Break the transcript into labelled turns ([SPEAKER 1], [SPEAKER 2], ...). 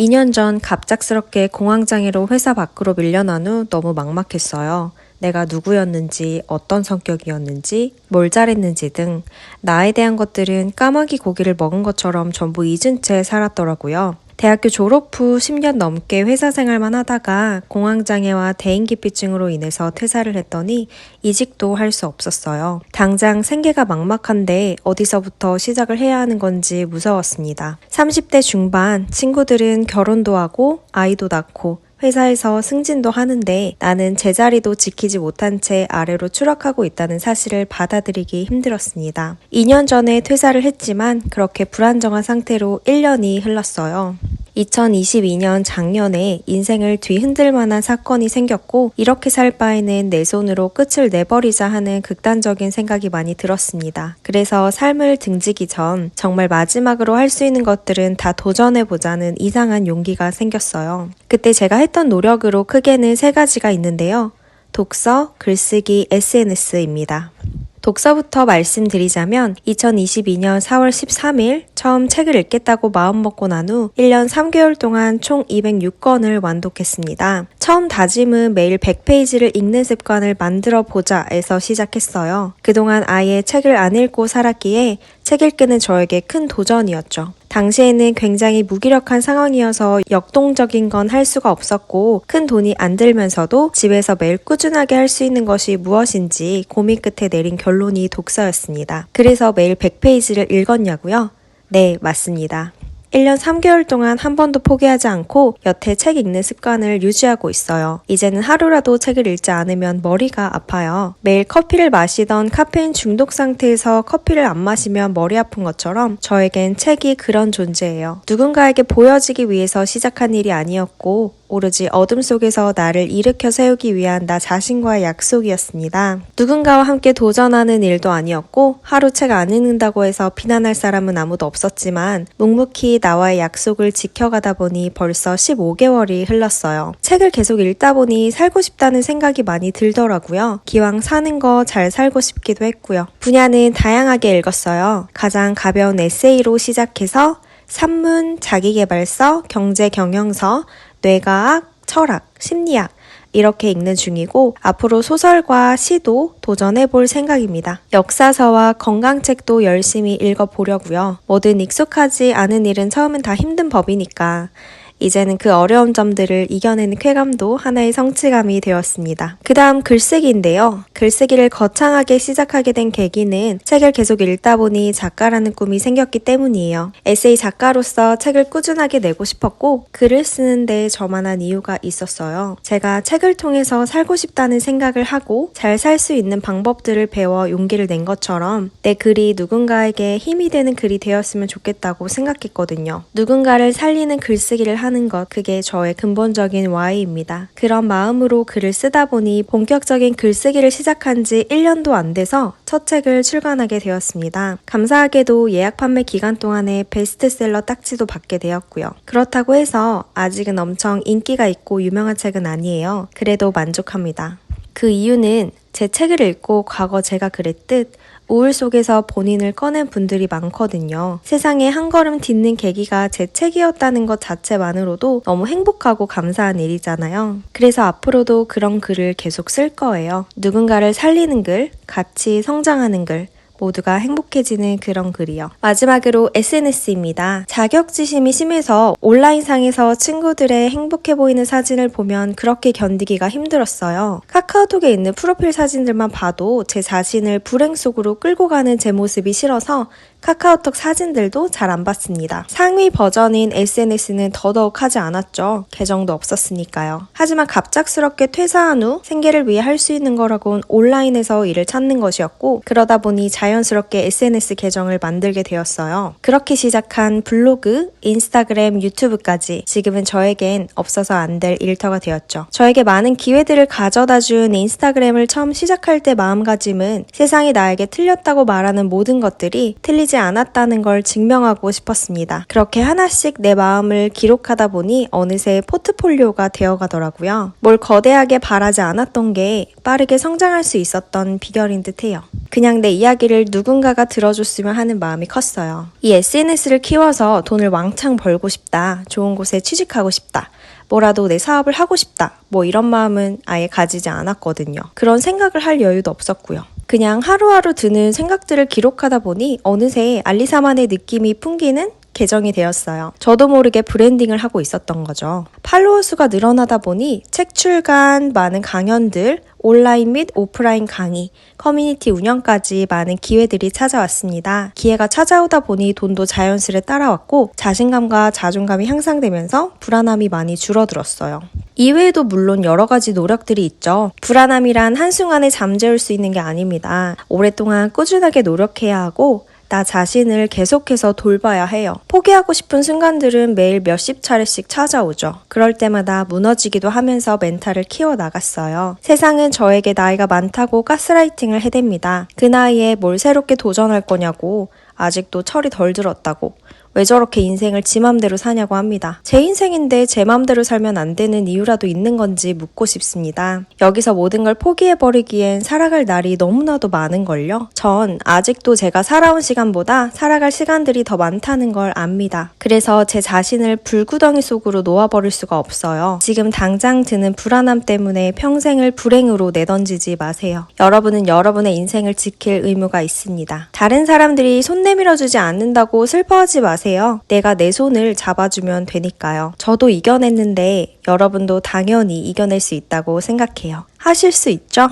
[SPEAKER 1] 2년 전 갑작스럽게 공황장애로 회사 밖으로 밀려난 후 너무 막막했어요. 내가 누구였는지, 어떤 성격이었는지, 뭘 잘했는지 등 나에 대한 것들은 까마귀 고기를 먹은 것처럼 전부 잊은 채 살았더라고요. 대학교 졸업 후 10년 넘게 회사 생활만 하다가 공황장애와 대인기피증으로 인해서 퇴사를 했더니 이직도 할 수 없었어요. 당장 생계가 막막한데 어디서부터 시작을 해야 하는 건지 무서웠습니다. 30대 중반 친구들은 결혼도 하고 아이도 낳고 회사에서 승진도 하는데 나는 제자리도 지키지 못한 채 아래로 추락하고 있다는 사실을 받아들이기 힘들었습니다. 2년 전에 퇴사를 했지만 그렇게 불안정한 상태로 1년이 흘렀어요. 2022년 작년에 인생을 뒤흔들 만한 사건이 생겼고 이렇게 살 바에는 내 손으로 끝을 내버리자 하는 극단적인 생각이 많이 들었습니다. 그래서 삶을 등지기 전 정말 마지막으로 할 수 있는 것들은 다 도전해보자는 이상한 용기가 생겼어요. 그때 제가 했던 노력으로 크게는 3가지가 있는데요. 독서, 글쓰기, SNS입니다. 독서부터 말씀드리자면 2022년 4월 13일 처음 책을 읽겠다고 마음먹고 난 후 1년 3개월 동안 총 206권을 완독했습니다. 처음 다짐은 매일 100페이지를 읽는 습관을 만들어 보자에서 시작했어요. 그동안 아예 책을 안 읽고 살았기에 책 읽기는 저에게 큰 도전이었죠. 당시에는 굉장히 무기력한 상황이어서 역동적인 건 할 수가 없었고 큰 돈이 안 들면서도 집에서 매일 꾸준하게 할 수 있는 것이 무엇인지 고민 끝에 내린 결론이 독서였습니다. 그래서 매일 100페이지를 읽었냐고요? 네, 맞습니다. 1년 3개월 동안 한 번도 포기하지 않고 여태 책 읽는 습관을 유지하고 있어요. 이제는 하루라도 책을 읽지 않으면 머리가 아파요. 매일 커피를 마시던 카페인 중독 상태에서 커피를 안 마시면 머리 아픈 것처럼 저에겐 책이 그런 존재예요. 누군가에게 보여지기 위해서 시작한 일이 아니었고 오로지 어둠 속에서 나를 일으켜 세우기 위한 나 자신과의 약속이었습니다. 누군가와 함께 도전하는 일도 아니었고 하루 책 안 읽는다고 해서 비난할 사람은 아무도 없었지만 묵묵히 나와의 약속을 지켜가다 보니 벌써 15개월이 흘렀어요. 책을 계속 읽다 보니 살고 싶다는 생각이 많이 들더라고요. 기왕 사는 거 잘 살고 싶기도 했고요. 분야는 다양하게 읽었어요. 가장 가벼운 에세이로 시작해서 산문, 자기계발서, 경제경영서, 뇌과학, 철학, 심리학 이렇게 읽는 중이고 앞으로 소설과 시도 도전해볼 생각입니다. 역사서와 건강책도 열심히 읽어보려고요. 뭐든 익숙하지 않은 일은 처음엔 다 힘든 법이니까 이제는 그 어려운 점들을 이겨내는 쾌감도 하나의 성취감이 되었습니다. 그 다음 글쓰기인데요. 글쓰기를 거창하게 시작하게 된 계기는 책을 계속 읽다 보니 작가라는 꿈이 생겼기 때문이에요. 에세이 작가로서 책을 꾸준하게 내고 싶었고 글을 쓰는데 저만한 이유가 있었어요. 제가 책을 통해서 살고 싶다는 생각을 하고 잘 살 수 있는 방법들을 배워 용기를 낸 것처럼 내 글이 누군가에게 힘이 되는 글이 되었으면 좋겠다고 생각했거든요. 누군가를 살리는 글쓰기를 하는 것, 그게 저의 근본적인 why입니다. 그런 마음으로 글을 쓰다 보니 본격적인 글쓰기를 시작한 지 1년도 안 돼서 첫 책을 출간하게 되었습니다. 감사하게도 예약 판매 기간 동안에 베스트셀러 딱지도 받게 되었고요. 그렇다고 해서 아직은 엄청 인기가 있고 유명한 책은 아니에요. 그래도 만족합니다. 그 이유는 제 책을 읽고 과거 제가 그랬듯 우울 속에서 본인을 꺼낸 분들이 많거든요. 세상에 한 걸음 딛는 계기가 제 책이었다는 것 자체만으로도 너무 행복하고 감사한 일이잖아요. 그래서 앞으로도 그런 글을 계속 쓸 거예요. 누군가를 살리는 글, 같이 성장하는 글, 모두가 행복해지는 그런 글이요. 마지막으로 SNS입니다. 자격지심이 심해서 온라인상에서 친구들의 행복해 보이는 사진을 보면 그렇게 견디기가 힘들었어요. 카카오톡에 있는 프로필 사진들만 봐도 제 자신을 불행 속으로 끌고 가는 제 모습이 싫어서 카카오톡 사진들도 잘 안 봤습니다. 상위 버전인 SNS는 더더욱 하지 않았죠. 계정도 없었으니까요. 하지만 갑작스럽게 퇴사한 후 생계를 위해 할 수 있는 거라곤 온라인에서 일을 찾는 것이었고 그러다 보니 자연스럽게 SNS 계정을 만들게 되었어요. 그렇게 시작한 블로그, 인스타그램, 유튜브까지 지금은 저에겐 없어서 안 될 일터가 되었죠. 저에게 많은 기회들을 가져다준 인스타그램을 처음 시작할 때 마음가짐은 세상이 나에게 틀렸다고 말하는 모든 것들이 틀리지 바뀌지 않았다는 걸 증명하고 싶었습니다. 그렇게 하나씩 내 마음을 기록하다 보니 어느새 포트폴리오가 되어가더라고요. 뭘 거대하게 바라지 않았던 게 빠르게 성장할 수 있었던 비결인 듯해요. 그냥 내 이야기를 누군가가 들어줬으면 하는 마음이 컸어요. 이 SNS를 키워서 돈을 왕창 벌고 싶다. 좋은 곳에 취직하고 싶다. 뭐라도 내 사업을 하고 싶다. 뭐 이런 마음은 아예 가지지 않았거든요. 그런 생각을 할 여유도 없었고요. 그냥 하루하루 드는 생각들을 기록하다 보니 어느새 알리사만의 느낌이 풍기는 계정이 되었어요. 저도 모르게 브랜딩을 하고 있었던 거죠. 팔로워 수가 늘어나다 보니 책 출간, 많은 강연들, 온라인 및 오프라인 강의, 커뮤니티 운영까지 많은 기회들이 찾아왔습니다. 기회가 찾아오다 보니 돈도 자연스레 따라왔고 자신감과 자존감이 향상되면서 불안함이 많이 줄어들었어요. 이외에도 물론 여러 가지 노력들이 있죠. 불안함이란 한순간에 잠재울 수 있는 게 아닙니다. 오랫동안 꾸준하게 노력해야 하고 나 자신을 계속해서 돌봐야 해요. 포기하고 싶은 순간들은 매일 몇십 차례씩 찾아오죠. 그럴 때마다 무너지기도 하면서 멘탈을 키워나갔어요. 세상은 저에게 나이가 많다고 가스라이팅을 해댑니다. 그 나이에 뭘 새롭게 도전할 거냐고, 아직도 철이 덜 들었다고, 왜 저렇게 인생을 지 맘대로 사냐고 합니다. 제 인생인데 제 맘대로 살면 안 되는 이유라도 있는 건지 묻고 싶습니다. 여기서 모든 걸 포기해버리기엔 살아갈 날이 너무나도 많은걸요. 전 아직도 제가 살아온 시간보다 살아갈 시간들이 더 많다는 걸 압니다. 그래서 제 자신을 불구덩이 속으로 놓아버릴 수가 없어요. 지금 당장 드는 불안함 때문에 평생을 불행으로 내던지지 마세요. 여러분은 여러분의 인생을 지킬 의무가 있습니다. 다른 사람들이 손 내밀어주지 않는다고 슬퍼하지 마세요. 내가 내 손을 잡아주면 되니까요. 저도 이겨냈는데 여러분도 당연히 이겨낼 수 있다고 생각해요. 하실 수 있죠?